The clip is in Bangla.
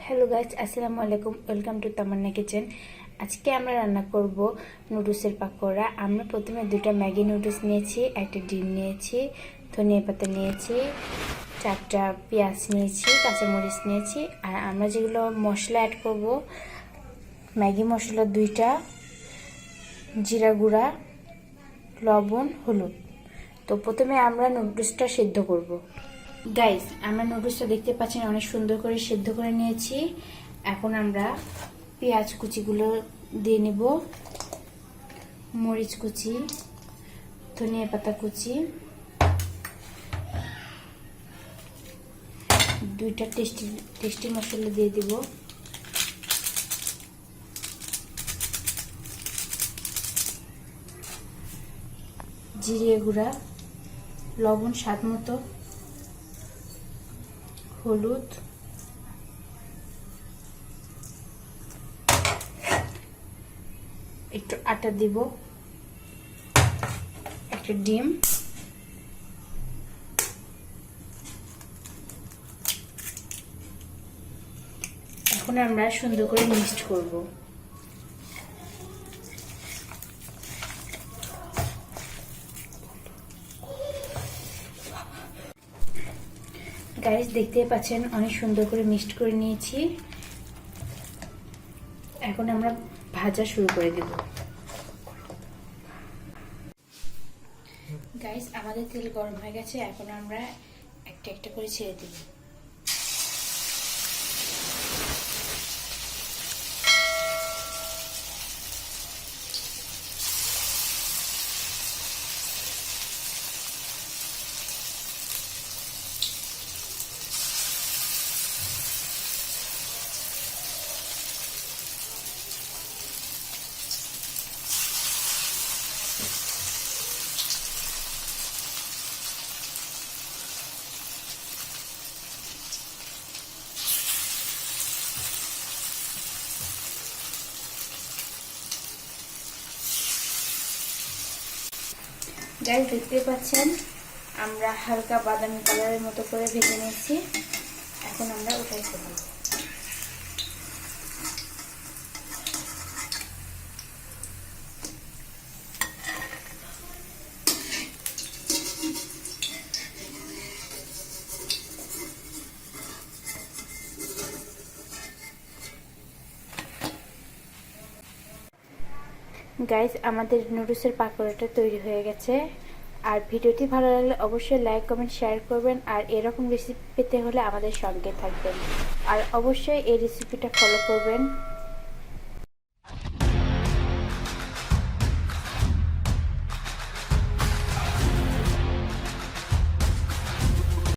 হ্যালো গাইস, আসসালামু আলাইকুম। Welcome to Tamanna kitchen. আজকে আমরা রান্না করব নুডলসের পাকোড়া। আমরা প্রথমে দুটো ম্যাগি নুডলস নিয়েছি, একটা ডিম নিয়েছি, ধনিয়া পাতা নিয়েছি, 4টা পেঁয়াজ নিয়েছি, কাঁচামরিচ নিয়েছি। আর আমরা যেগুলো মশলা অ্যাড করব, ম্যাগি মশলা 2টা, জিরা গুঁড়া, লবণ, হলুদ। তো প্রথমে আমরা নুডলসটা সিদ্ধ করব। গাইস, আমরা নুডলসটা দেখতে পাচ্ছেন অনেক সুন্দর করে সিদ্ধ করে নিয়েছি। এখন আমরা পেঁয়াজ কুচিগুলো দিয়ে নিব, মরিচ কুচি, ধনিয়া পাতা কুচি, 2টা টেস্টি মশলা দিয়ে দিব, জিরে গুঁড়া, লবণ স্বাদ মতো, হলুদ, একটু আটা দিব, একটা ডিম, এখন আমরা সুন্দর করে মিক্সড করব। গাইস, দেখতেই পাচ্ছেন অনেক সুন্দর করে মিক্সড করে নিয়েছি। এখন আমরা ভাজা শুরু করে দেব। গাইস, আমাদের তেল গরম হয়ে গেছে। এখন আমরা একটা একটা করে ছেড়ে দেব। গাইস, দেখতে পাচ্ছেন আমরা হালকা বাদামি কালারের মতো করে ভেজে নিয়েছি। এখন আমরা উঠাই ফেলব। গাইস, আমাদের নুডলসের পাকোড়াটা তৈরি হয়ে গেছে। আর ভিডিওটি ভালো লাগলে অবশ্যই লাইক কমেন্ট শেয়ার করবেন। আর এরকম রেসিপি পেতে হলে আমাদের সঙ্গে থাকবেন। আর অবশ্যই এই রেসিপিটা ফলো করবেন।